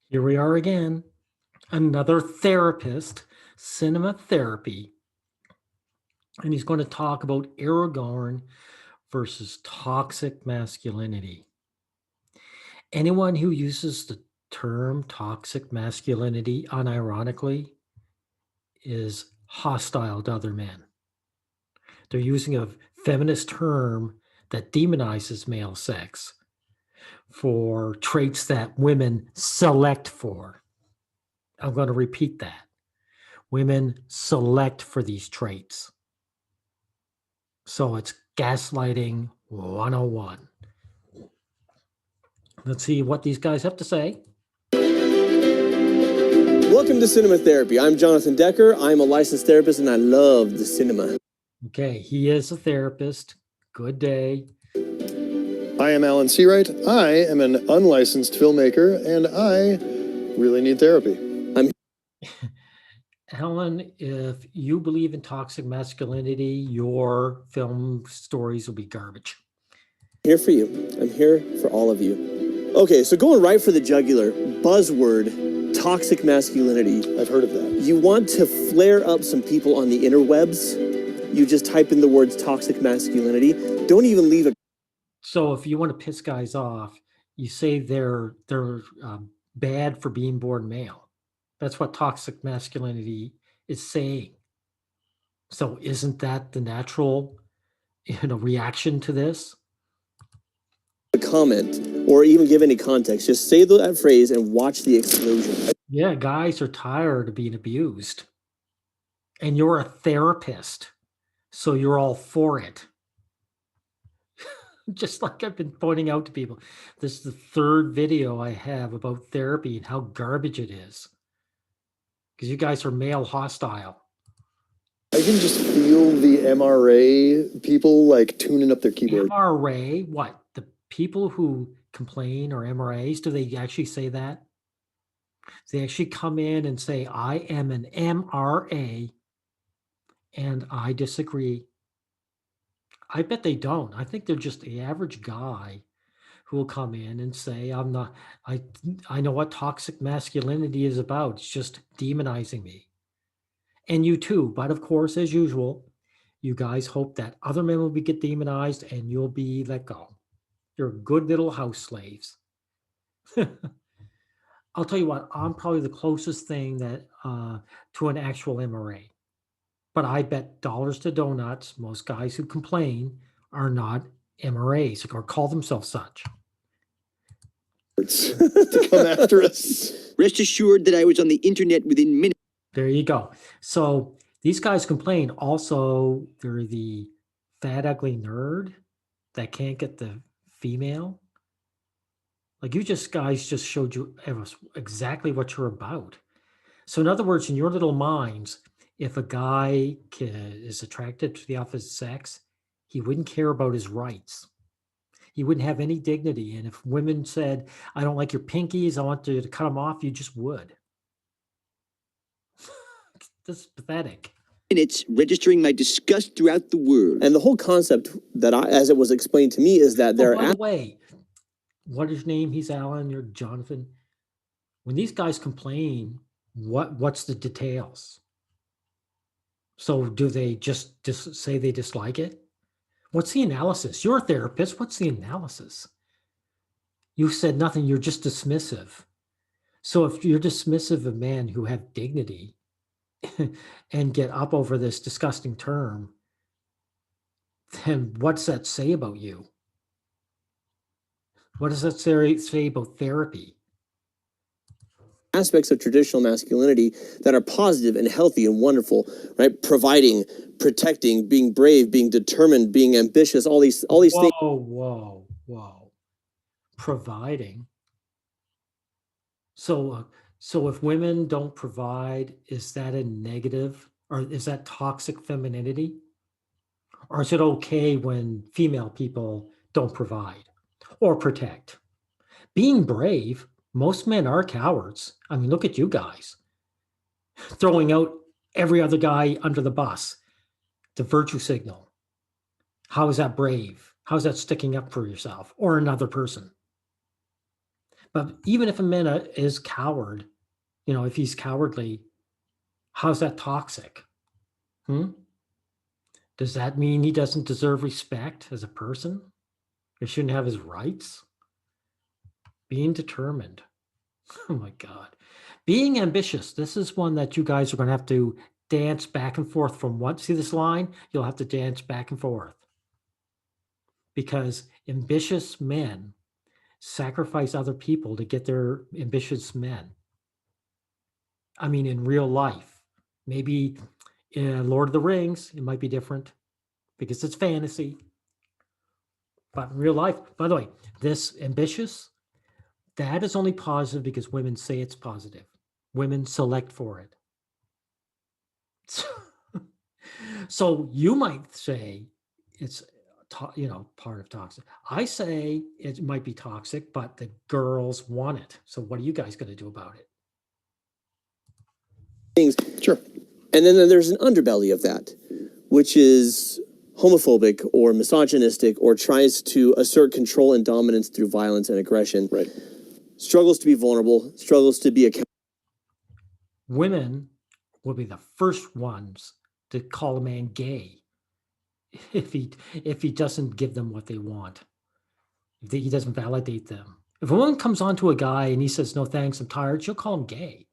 Here we are again. Another therapist, cinema therapy. And he's going to talk about Aragorn versus toxic masculinity. Anyone who uses the term toxic masculinity unironically is hostile to other men. They're using a feminist term that demonizes male sex for traits that women select for. I'm going to repeat that. Women select for these traits. So it's gaslighting 101. Let's see what these guys have to say. Welcome to Cinema Therapy. I'm Jonathan Decker. I'm a licensed therapist and I love the cinema. Okay, he is a therapist. Good day. I am Alan Seawright. I am an unlicensed filmmaker and I really need therapy. Alan, if you believe in toxic masculinity, your film stories will be garbage. I'm here for you. I'm here for all of you. Okay, so going right for the jugular, buzzword, toxic masculinity. I've heard of that. You want to flare up some people on the interwebs? You just type in the words toxic masculinity. Don't even leave a... So if you want to piss guys off, you say they're bad for being born male. That's what toxic masculinity is saying. So isn't that the natural, reaction to this? comment or even give any context. Just say that phrase and watch the explosion. Yeah, guys are tired of being abused. And you're a therapist, so you're all for it. Just like I've been pointing out to people. This is the third video I have about therapy and how garbage it is. Because you guys are male hostile. I can just feel the MRA people like tuning up their keyboard. MRA, what? The people who complain are MRAs? Do they actually say that? They actually come in and say, I am an MRA and I disagree. I bet they don't. I think they're just the average guy who will come in and say, I know what toxic masculinity is about. It's just demonizing me. And you too. But of course, as usual, you guys hope that other men will get demonized and you'll be let go. You're good little house slaves. I'll tell you what, I'm probably the closest thing that to an actual MRA. But I bet dollars to donuts, most guys who complain are not MRAs or call themselves such. To come after us. Rest assured that I was on the internet within minutes. There you go. So these guys complain. Also, they're the fat, ugly nerd that can't get the female. Like you guys just showed you exactly what you're about. So in other words, in your little minds, if a guy is attracted to the opposite sex, he wouldn't care about his rights. He wouldn't have any dignity. And if women said, I don't like your pinkies, I want you to cut them off, you just would. That's pathetic. Minutes registering my disgust throughout the world. And the whole concept that as it was explained to me is that they're... by the way, what is your name? He's Alan, you're Jonathan. When these guys complain, what's the details? So do they just say they dislike it? What's the analysis? You're a therapist. What's the analysis? You said nothing. You're just dismissive. So if you're dismissive of men who have dignity and get up over this disgusting term, then what's that say about you? What does that say about therapy? Aspects of traditional masculinity that are positive and healthy and wonderful, right? Providing, protecting, being brave, being determined, being ambitious, all these things. Whoa. Providing. So if women don't provide, is that a negative, or is that toxic femininity? Or is it okay when female people don't provide or protect? Being brave, most men are cowards. I mean, look at you guys. Throwing out every other guy under the bus. The virtue signal. How is that brave? How is that sticking up for yourself or another person? But even if a man is coward, if he's cowardly, how's that toxic? Hmm? Does that mean he doesn't deserve respect as a person? He shouldn't have his rights? Being determined. Oh my God. Being ambitious. This is one that you guys are going to have to dance back and forth from what? See this line? You'll have to dance back and forth. Because ambitious men sacrifice other people to get their ambitious men. I mean, in real life. Maybe in Lord of the Rings, it might be different because it's fantasy. But in real life, by the way, this ambitious, that is only positive because women say it's positive. Women select for it. So you might say it's part of toxic. I say it might be toxic, but the girls want it. So what are you guys going to do about it? Things. Sure. And then there's an underbelly of that, which is homophobic or misogynistic or tries to assert control and dominance through violence and aggression. Right. Struggles to be vulnerable, struggles to be accountable. Women will be the first ones to call a man gay if he doesn't give them what they want, if he doesn't validate them. If a woman comes on to a guy and he says, no thanks, I'm tired, she'll call him gay.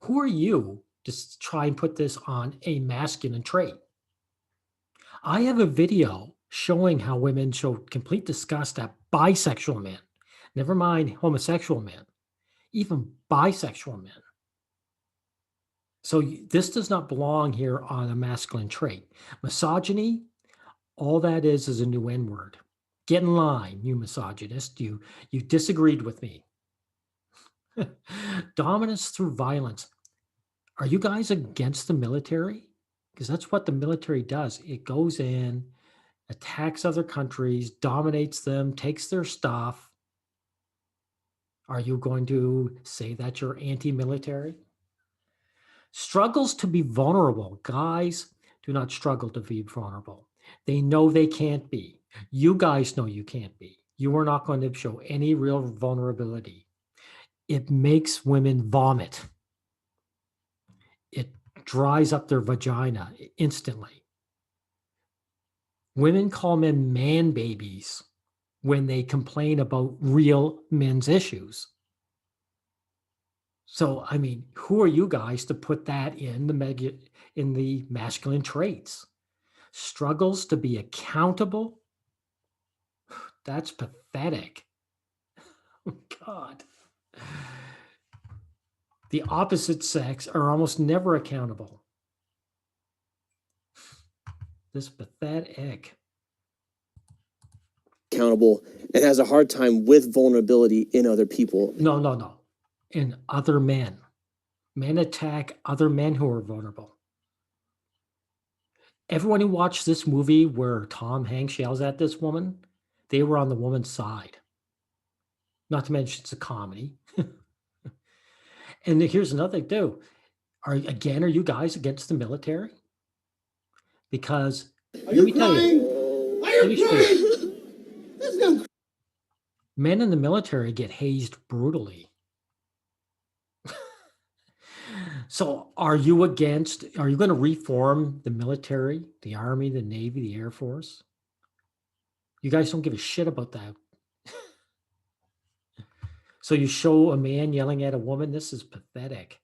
Who are you to try and put this on a masculine trait? I have a video showing how women show complete disgust at bisexual men, never mind homosexual men, even bisexual men. So this does not belong here on a masculine trait. Misogyny, all that is a new N-word. Get in line, you misogynist. You disagreed with me. Dominance through violence. Are you guys against the military? Because that's what the military does. It goes in, attacks other countries, dominates them, takes their stuff. Are you going to say that you're anti-military? Struggles to be vulnerable. Guys do not struggle to be vulnerable. They know they can't be. You guys know you can't be. You are not going to show any real vulnerability. It makes women vomit. It dries up their vagina instantly. Women call men man babies when they complain about real men's issues. So, I mean, who are you guys to put that in the masculine traits? Struggles to be accountable? That's pathetic. Oh, God. The opposite sex are almost never accountable. This pathetic. Accountable and has a hard time with vulnerability in other people. No. In other men. Men attack other men who are vulnerable. Everyone who watched this movie where Tom Hanks yells at this woman, they were on the woman's side. Not to mention it's a comedy. And here's another thing too. Are you guys against the military? Because let me tell you, men in the military get hazed brutally. So are you going to reform the military, the Army, the Navy, the Air Force? You guys don't give a shit about that. So you show a man yelling at a woman? This is pathetic.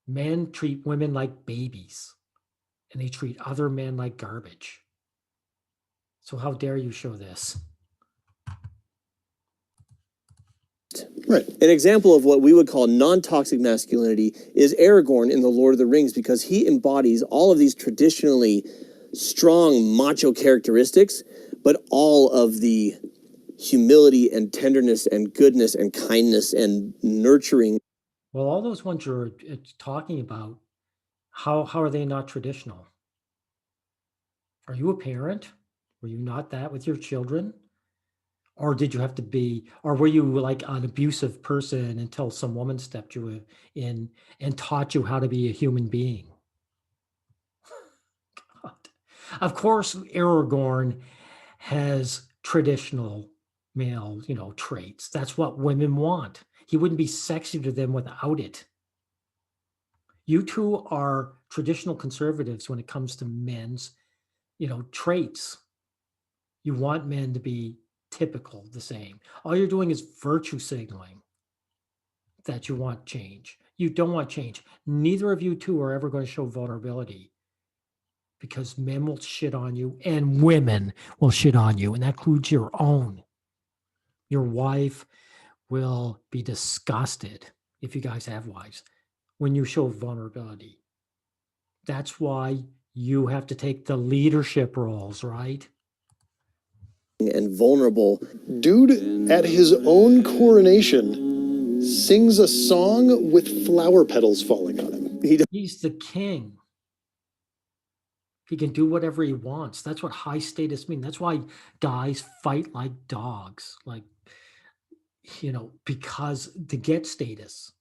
Men treat women like babies, and they treat other men like garbage. So how dare you show this? Right. An example of what we would call non-toxic masculinity is Aragorn in The Lord of the Rings, because he embodies all of these traditionally strong macho characteristics, but all of the humility and tenderness and goodness and kindness and nurturing. Well, all those ones you're talking about, how are they not traditional? Are you a parent? Were you not that with your children? Or did you have to be, or were you like an abusive person until some woman stepped you in and taught you how to be a human being? God. Of course, Aragorn has traditional male, traits. That's what women want. He wouldn't be sexy to them without it. You two are traditional conservatives when it comes to men's, traits. You want men to be typical, the same. All you're doing is virtue signaling that you want change. You don't want change. Neither of you two are ever going to show vulnerability because men will shit on you and women will shit on you. And that includes your own. Your wife will be disgusted, if you guys have wives, when you show vulnerability. That's why you have to take the leadership roles, right? And vulnerable. Dude, at his own coronation, sings a song with flower petals falling on him. He's the king. He can do whatever he wants. That's what high status means. That's why guys fight like dogs, because to get status,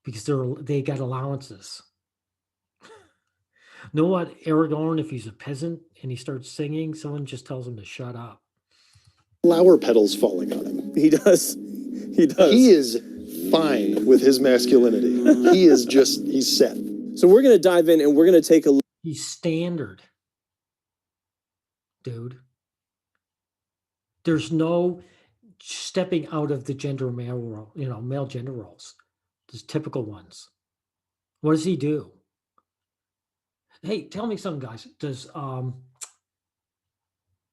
because they got allowances. Know what, Aragorn, if he's a peasant and he starts singing, someone just tells him to shut up. Flower petals falling on him. He does. He does. He is fine with his masculinity. He's set. So we're going to dive in and we're going to take a look. He's standard, dude. There's no stepping out of the gender male role, male gender roles. There's typical ones. What does he do? Hey, tell me something, guys. Does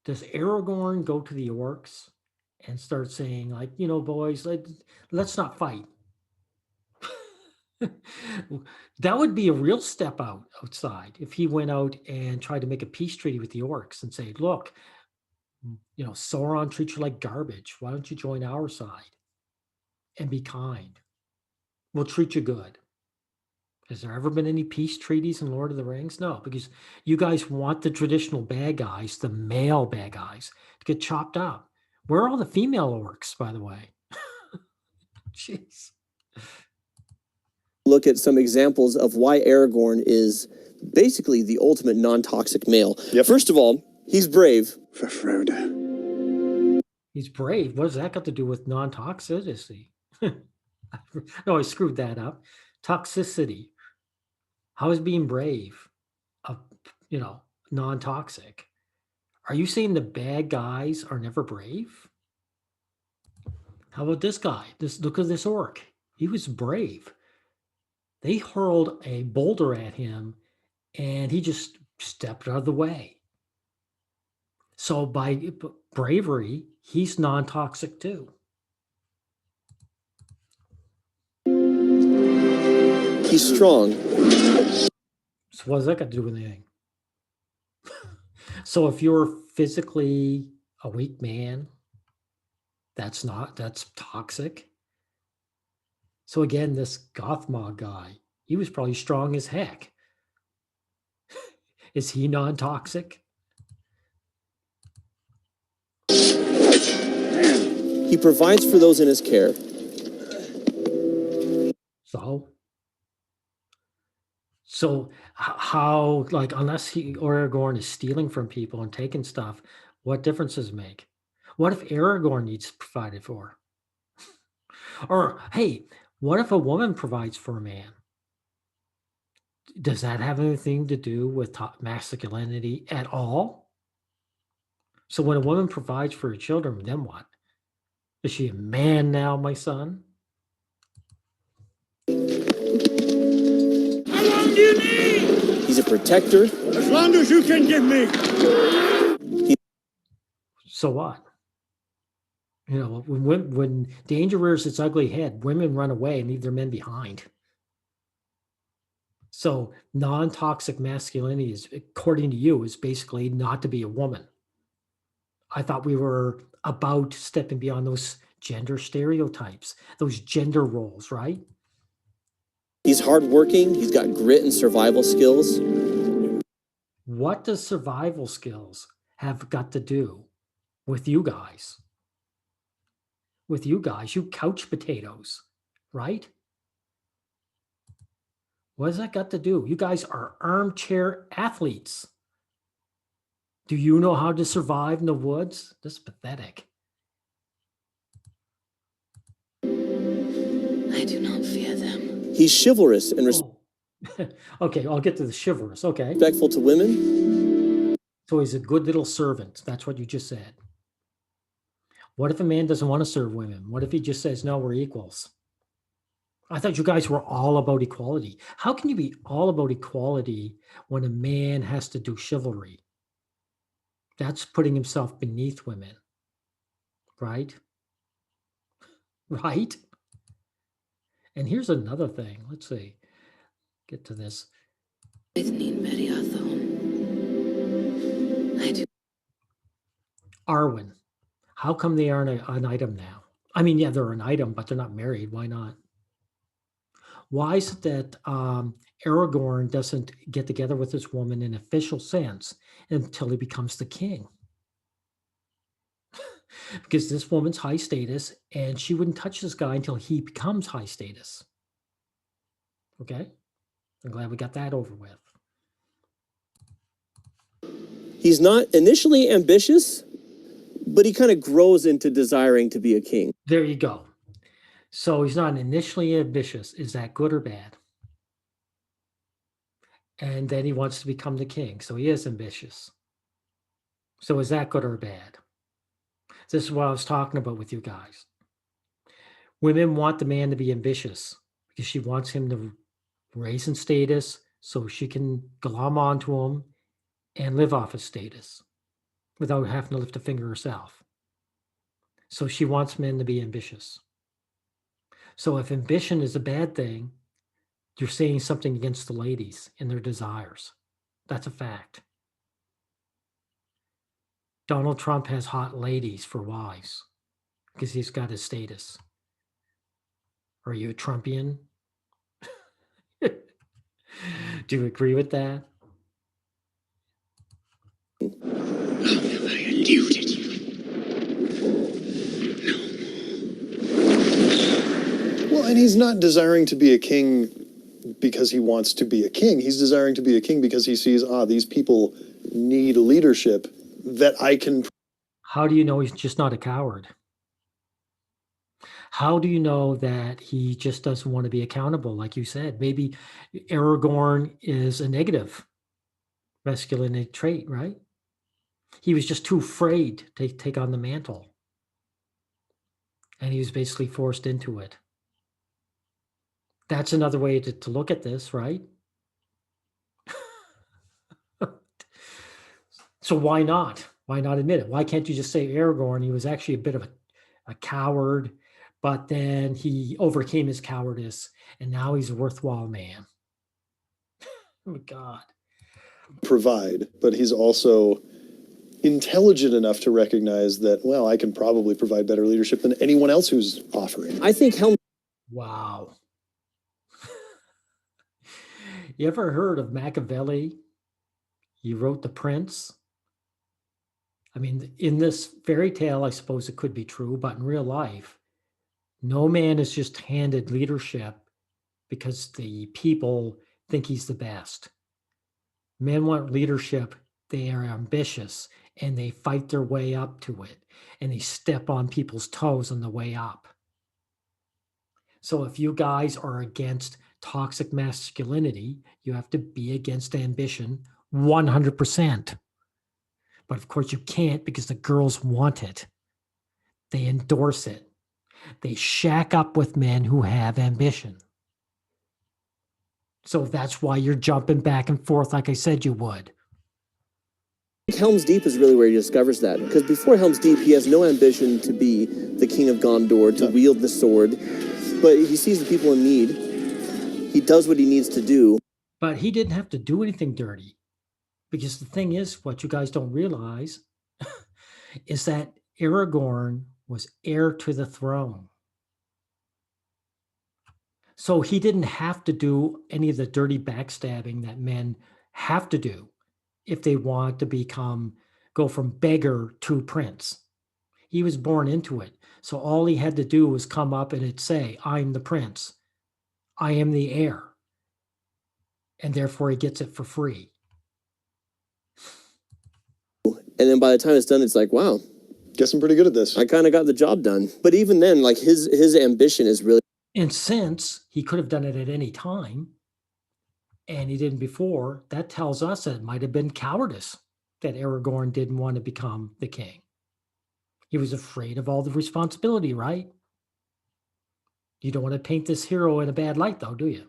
Aragorn go to the orcs and start saying, like, boys, let's not fight? That would be a real step outside if he went out and tried to make a peace treaty with the orcs and say, look, Sauron treats you like garbage. Why don't you join our side and be kind? We'll treat you good. Has there ever been any peace treaties in Lord of the Rings? No, because you guys want the traditional bad guys, the male bad guys, to get chopped up. Where are all the female orcs, by the way? Jeez. Look at some examples of why Aragorn is basically the ultimate non-toxic male. Yep. First of all, he's brave. For Frodo. He's brave. What does that got to do with non-toxicity? No, I screwed that up. Toxicity. How is being brave, non-toxic? Are you saying the bad guys are never brave? How about this guy? Look at this orc. He was brave. They hurled a boulder at him, and he just stepped out of the way. So by bravery, he's non-toxic too. He's strong. So what does that got to do with anything? So if you're physically a weak man, that's toxic. So again, this Gothmog guy, he was probably strong as heck. Is he non-toxic? He provides for those in his care. So how, unless Aragorn is stealing from people and taking stuff, what difference does it make? What if Aragorn needs provided for? Or, hey, what if a woman provides for a man? Does that have anything to do with masculinity at all? So when a woman provides for her children, then what? Is she a man now, my son? How long do you need? He's a protector. As long as you can give me. So what? When danger rears its ugly head, women run away and leave their men behind. So non-toxic masculinity is, according to you, is basically not to be a woman. I thought we were about stepping beyond those gender stereotypes, those gender roles, right? He's hardworking. He's got grit and survival skills. What does survival skills have got to do with you guys? With you guys, you couch potatoes, right? What does that got to do? You guys are armchair athletes. Do you know how to survive in the woods? This is pathetic. I do not fear them. He's chivalrous and Oh. Okay, I'll get to the chivalrous. Okay. respectful to women. So he's a good little servant. That's what you just said. What if a man doesn't want to serve women? What if he just says, no, we're equals? I thought you guys were all about equality. How can you be all about equality when a man has to do chivalry? That's putting himself beneath women, right? Right? And here's another thing. Let's see. Get to this. I need Meriathon. I do. Arwen. How come they aren't an item now? I mean, yeah, they're an item, but they're not married. Why not? Why is it that Aragorn doesn't get together with this woman in official sense until he becomes the king? Because this woman's high status, and she wouldn't touch this guy until he becomes high status. Okay? I'm glad we got that over with. He's not initially ambitious, but he kind of grows into desiring to be a king. There you go. So he's not initially ambitious. Is that good or bad? And then he wants to become the king. So he is ambitious. So is that good or bad? This is what I was talking about with you guys. Women want the man to be ambitious because she wants him to raise in status so she can glom onto him and live off his status without having to lift a finger herself. So she wants men to be ambitious. So if ambition is a bad thing, you're saying something against the ladies and their desires. That's a fact. Donald Trump has hot ladies for wives because he's got his status. Are you a Trumpian? Do you agree with that? I eluded you. Well, and he's not desiring to be a king because he wants to be a king. He's desiring to be a king because he sees, these people need leadership that I can. How do you know he's just not a coward? How do you know that he just doesn't want to be accountable? Like you said, maybe Aragorn is a negative masculinity trait, right? He was just too afraid to take on the mantle. And he was basically forced into it. That's another way to look at this, right? So why not? Why not admit it? Why can't you just say Aragorn, he was actually a bit of a coward, but then he overcame his cowardice and now he's a worthwhile man. Oh my God. Provide, but he's also intelligent enough to recognize that, well, I can probably provide better leadership than anyone else who's offering. I think Wow. You ever heard of Machiavelli? He wrote The Prince. I mean, in this fairy tale, I suppose it could be true, but in real life, no man is just handed leadership because the people think he's the best. Men want leadership. They are ambitious and they fight their way up to it and they step on people's toes on the way up. So if you guys are against toxic masculinity, you have to be against ambition 100%. But of course you can't because the girls want it. They endorse it. They shack up with men who have ambition. So that's why you're jumping back and forth like I said you would. Helm's Deep is really where he discovers that. Because before Helm's Deep, he has no ambition to be the king of Gondor, to wield the sword. But he sees the people in need. He does what he needs to do. But he didn't have to do anything dirty. Because the thing is, what you guys don't realize is that Aragorn was heir to the throne. So he didn't have to do any of the dirty backstabbing that men have to do if they want to go from beggar to prince. He was born into it. So all he had to do was come up and say, I'm the prince. I am the heir. And therefore he gets it for free. And then by the time it's done, it's like, wow, Guess I'm pretty good at this. I kind of got the job done. But even then, like his ambition is really And since he could have done it at any time, and he didn't before, that tells us that it might have been cowardice that Aragorn didn't want to become the king. He was afraid of all the responsibility, right? You don't want to paint this hero in a bad light, though, do you?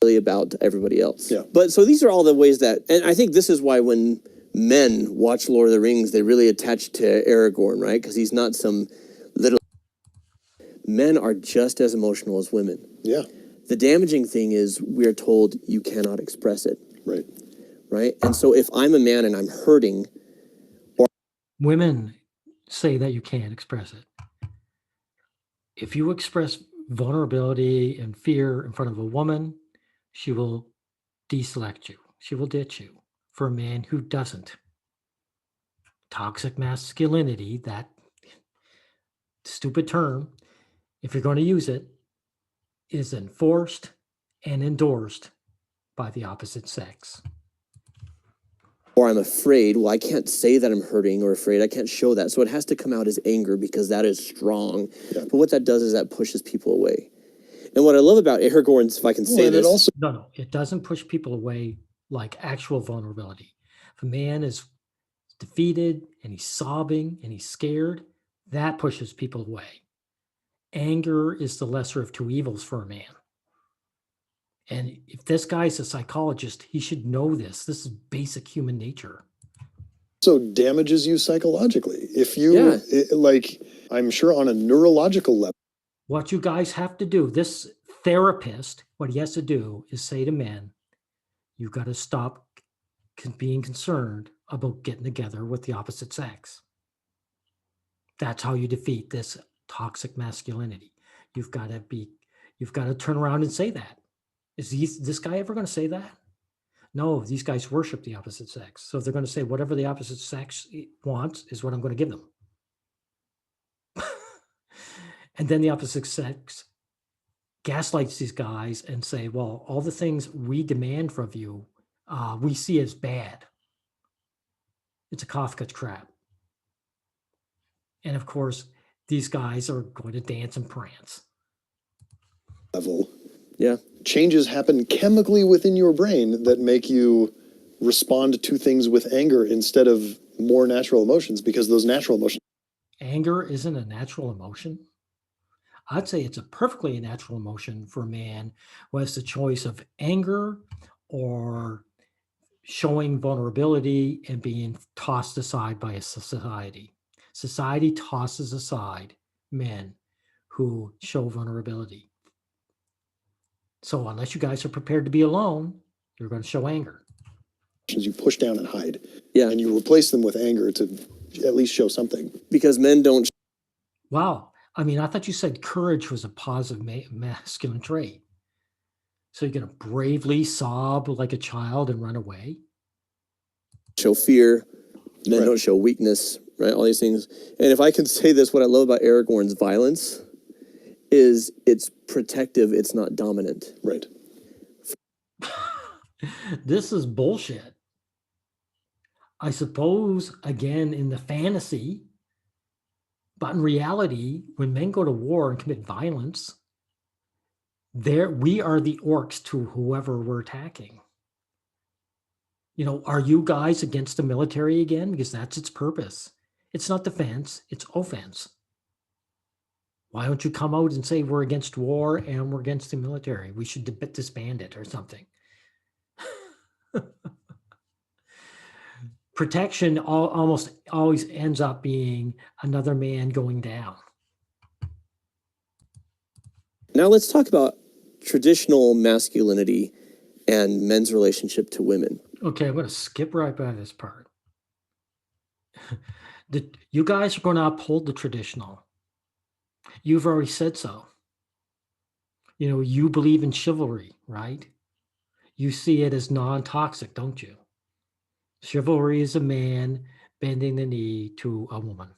Really about everybody else. Yeah. But so these are all the ways that, and I think this is why when men watch Lord of the Rings, they really attach to Aragorn, right? Because he's not some little. Men are just as emotional as women. Yeah. The damaging thing is we're told you cannot express it, Right. right? And so if I'm a man and I'm hurting, Women say that you can't express it. If you express vulnerability and fear in front of a woman, she will deselect you. She will ditch you. For a man who doesn't. Toxic masculinity, that stupid term, if you're going to use it, is enforced and endorsed by the opposite sex. or I'm afraid, well, I can't say that I'm hurting or afraid. I can't show that. So it has to come out as anger because that is strong. Yeah. But what that does is that pushes people away. And what I love about Aragorn's, if I can say And this, it also No, it doesn't push people away like actual vulnerability. If a man is defeated and he's sobbing and he's scared, that pushes people away. Anger is the lesser of two evils for a man. And if this guy's a psychologist, he should know this. This is basic human nature. damages you psychologically. If you Yeah. like, I'm sure on a neurological level. What you guys have to do, this therapist, what he has to do is say to men, you've got to stop being concerned about getting together with the opposite sex. That's how you defeat this toxic masculinity. You've got to turn around and say that. Is this guy ever going to say that? No, these guys worship the opposite sex. So they're going to say whatever the opposite sex wants is what I'm going to give them. And then the opposite sex gaslights these guys and say, well, all the things we demand from you, we see as bad. It's a Kafka trap. And of course, these guys are going to dance and prance. Level. Yeah. Changes happen chemically within your brain that make you respond to things with anger instead of more natural emotions, because those natural emotions. Anger isn't a natural emotion. I'd say it's a perfectly natural emotion for a man who has the choice of anger or showing vulnerability and being tossed aside by a society. Society tosses aside men who show vulnerability. So unless you guys are prepared to be alone, you're going to show anger. You push down and hide. Yeah. And you replace them with anger to at least show something. Because men don't. Wow. I mean, I thought you said courage was a positive masculine trait. So you're going to bravely sob like a child and run away? Show fear. Men Right. don't show weakness, right? All these things. And if I can say this, what I love about Aragorn's violence is it's protective, it's not dominant. Right. This is bullshit. I suppose, again, in the fantasy, but in reality, when men go to war and commit violence, we are the orcs to whoever we're attacking. You know, are you guys against the military again? Because that's its purpose. It's not defense, it's offense. Why don't you come out and say we're against war and we're against the military? We should disband it or something. Protection almost always ends up being another man going down. Now let's talk about traditional masculinity and men's relationship to women. Okay, I'm going to skip right by this part. You guys are going to uphold the traditional. You've already said so. You know, you believe in chivalry, right? You see it as non-toxic, don't you? Chivalry is a man bending the knee to a woman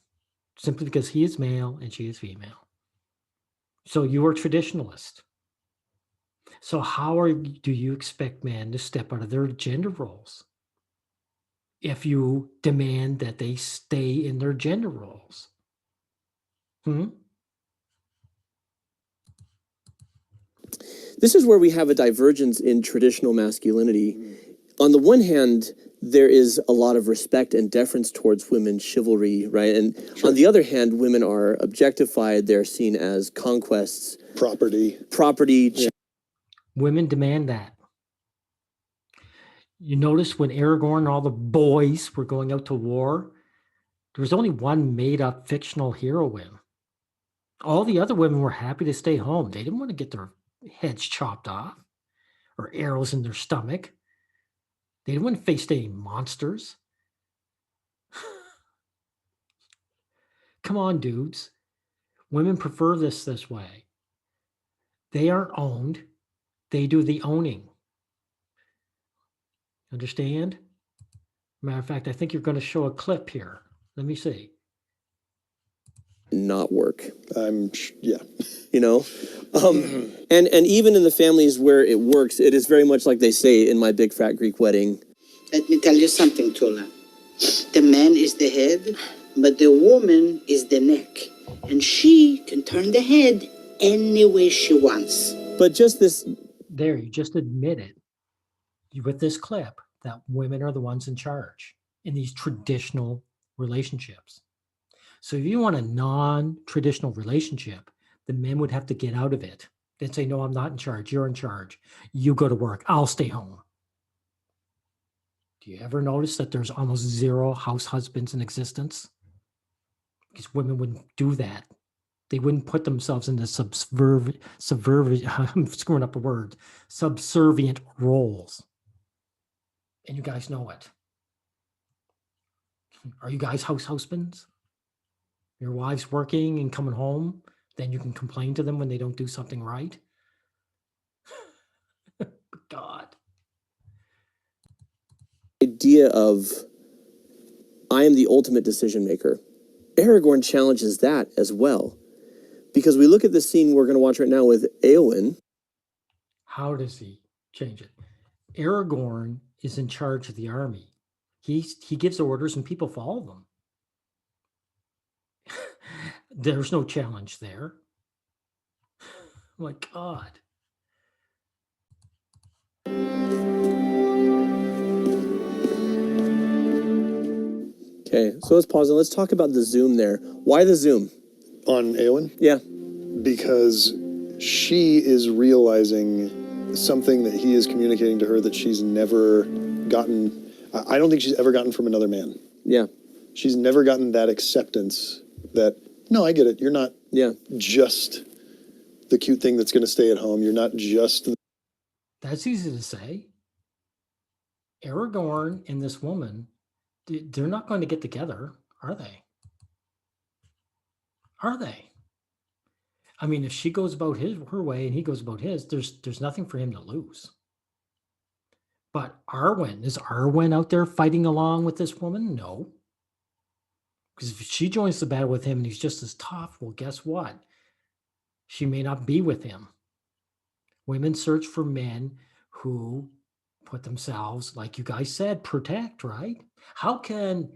simply because he is male and she is female. So you are traditionalist. So how do you expect men to step out of their gender roles if you demand that they stay in their gender roles? This is where we have a divergence in traditional masculinity. On the one hand, there is a lot of respect and deference towards women's chivalry, right? And on the other hand, women are objectified. They're seen as conquests. Property. Women demand that. You notice when Aragorn and all the boys were going out to war, there was only one made-up fictional heroine. All the other women were happy to stay home. They didn't want to get their heads chopped off or arrows in their stomach. They didn't want to face any monsters. Come on, dudes. Women prefer this way. They aren't owned. They do the owning. Understand? Matter of fact, I think you're going to show a clip here. Let me see. Not work. Yeah. You know? And even in the families where it works, it is very much like they say in My Big Fat Greek Wedding. Let me tell you something, Tula. The man is the head, but the woman is the neck. And she can turn the head any way she wants. But just this... There, you just admitted with this clip that women are the ones in charge in these traditional relationships. So if you want a non-traditional relationship, the men would have to get out of it. They'd say, no, I'm not in charge. You're in charge. You go to work. I'll stay home. Do you ever notice that there's almost zero house husbands in existence? Because women wouldn't do that. They wouldn't put themselves in the I'm screwing up a word, subservient roles. And you guys know it. Are you guys house husbands? Your wife's working and coming home, then you can complain to them when they don't do something right? God. Idea of, I am the ultimate decision maker. Aragorn challenges that as well. Because we look at the scene we're going to watch right now with Éowyn. How does he change it? Aragorn is in charge of the army. He gives orders and people follow them. There's no challenge there. My God. Okay, so let's pause and let's talk about the zoom there. Why the zoom? On Éowyn? Yeah. Because she is realizing something that he is communicating to her that she's never gotten. I don't think she's ever gotten from another man. Yeah. She's never gotten that acceptance that, no, I get it. You're not just the cute thing that's going to stay at home. You're not just... That's easy to say. Aragorn and this woman, they're not going to get together, are they? Are they? I mean, if she goes about her way and he goes about his, there's nothing for him to lose. But Arwen, is Arwen out there fighting along with this woman? No. Because if she joins the battle with him and he's just as tough, well, guess what? She may not be with him. Women search for men who put themselves, like you guys said, protect, right? How can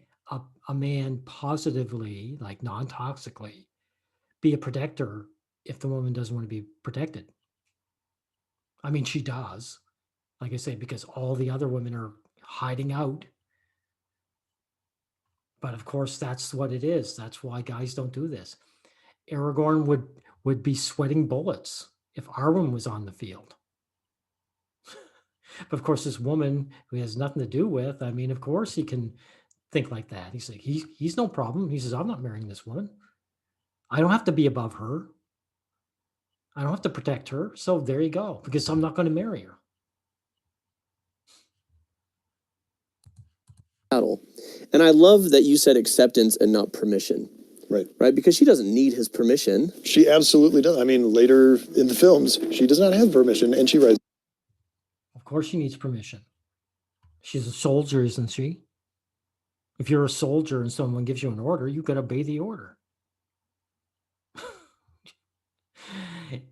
a man positively, like non-toxically, be a protector if the woman doesn't want to be protected? I mean, she does, like I say, because all the other women are hiding out. But of course, that's what it is. That's why guys don't do this. Aragorn would be sweating bullets if Arwen was on the field. But of course, this woman who he has nothing to do with, I mean, of course he can think like that. He's like, he's no problem. He says, I'm not marrying this woman. I don't have to be above her. I don't have to protect her. So there you go, because I'm not going to marry her. And I love that you said acceptance and not permission. Right. Right? Because she doesn't need his permission. She absolutely does. I mean, later in the films, she does not have permission, and she writes. Of course she needs permission. She's a soldier, isn't she? If you're a soldier and someone gives you an order, you've got to obey the order.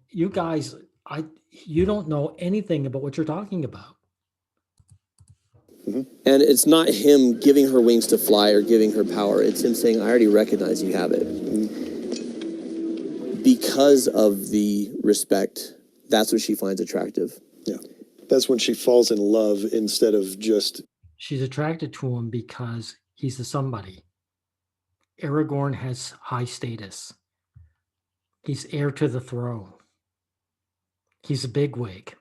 You guys, you don't know anything about what you're talking about. Mm-hmm. And it's not him giving her wings to fly or giving her power. It's him saying, I already recognize you have it. Mm-hmm. Because of the respect, That's what she finds attractive. Yeah. That's when she falls in love instead of just. She's attracted to him because he's a somebody. Aragorn has high status. He's heir to the throne. He's a bigwig.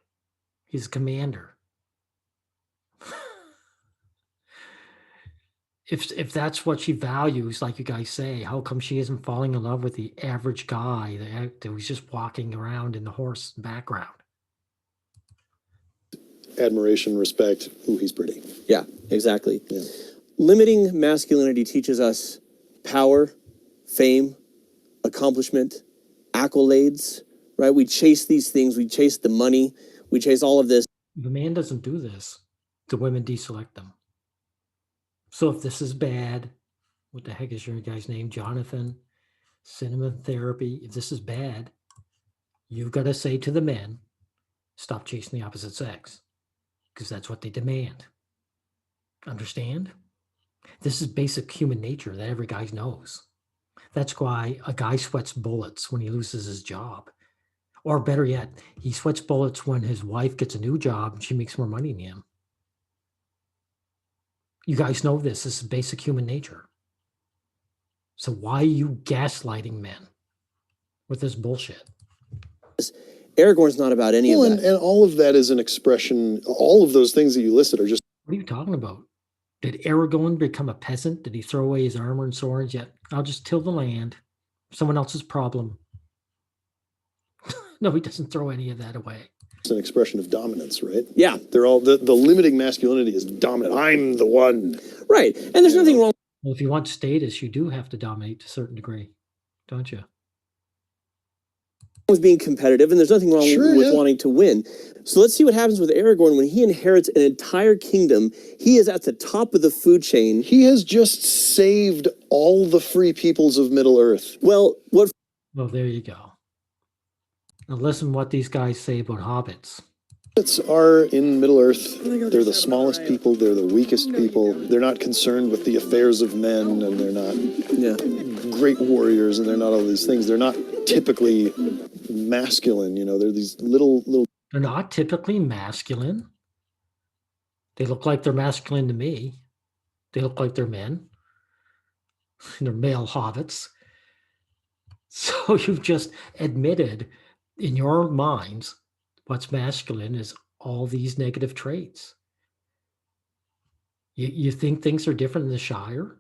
He's a commander. If that's what she values, like you guys say, how come she isn't falling in love with the average guy that was just walking around in the horse background? Admiration, respect. Ooh, he's pretty. Yeah, exactly. Yeah. Limiting masculinity teaches us power, fame, accomplishment, accolades, right? We chase these things. We chase the money. We chase all of this. If a man doesn't do this, the women deselect them. So if this is bad, what the heck is your guy's name? Jonathan, cinema therapy. If this is bad, you've got to say to the men, stop chasing the opposite sex, because that's what they demand. Understand? This is basic human nature that every guy knows. That's why a guy sweats bullets when he loses his job. Or better yet, he sweats bullets when his wife gets a new job and she makes more money than him. You guys know this. This is basic human nature. So why are you gaslighting men with this bullshit? Aragorn's not about any of that. And all of that is an expression. All of those things that you listed are just. What are you talking about? Did Aragorn become a peasant? Did he throw away his armor and swords? Yet I'll just till the land. Someone else's problem. No, he doesn't throw any of that away. It's an expression of dominance, right? Yeah. They're all the limiting masculinity is dominant. I'm the one. Right. And there's nothing wrong Well, if you want status, you do have to dominate to a certain degree, don't you? with being competitive, and there's nothing wrong Sure, with yeah. wanting to win. So let's see what happens with Aragorn when he inherits an entire kingdom. He is at the top of the food chain. He has just saved all the free peoples of Middle-earth. Well, what Well, there you go. Now listen what these guys say about hobbits. Hobbits are in Middle-earth. They're the smallest people. They're the weakest people. They're not concerned with the affairs of men, and they're not great warriors, and they're not all these things. They're not typically masculine. You know, they're these little. They're not typically masculine. They look like they're masculine to me. They look like they're men. They're male hobbits. So you've just admitted in your minds what's masculine is all these negative traits. You think things are different in the Shire?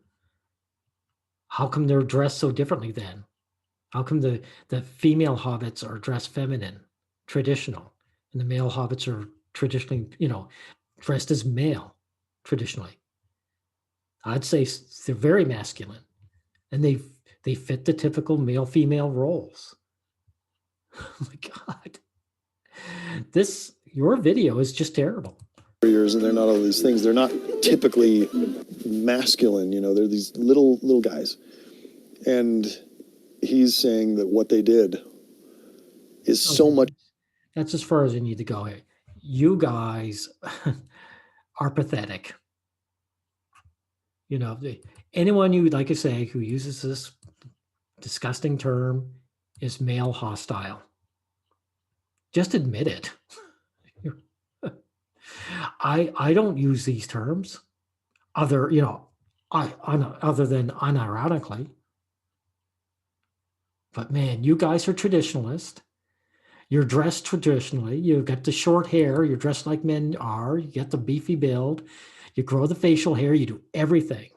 How come they're dressed so differently then? How come the female hobbits are dressed feminine, traditional, and the male hobbits are traditionally, dressed as male, traditionally? I'd say they're very masculine, and they fit the typical male-female roles. Oh my God. Your video is just terrible. Warriors, and they're not all these things. They're not typically masculine. You know, they're these little guys. And he's saying that what they did is so much. That's as far as you need to go here. You guys are pathetic. Anyone you like to say who uses this disgusting term is male hostile. Just admit it. I don't use these terms other than unironically. But man, you guys are traditionalist. You're dressed traditionally. You've got the short hair. You're dressed like men are. You get the beefy build. You grow the facial hair. You do everything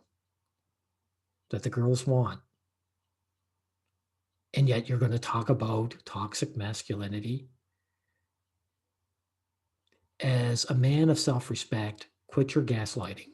that the girls want. And yet you're going to talk about toxic masculinity. As a man of self-respect, quit your gaslighting.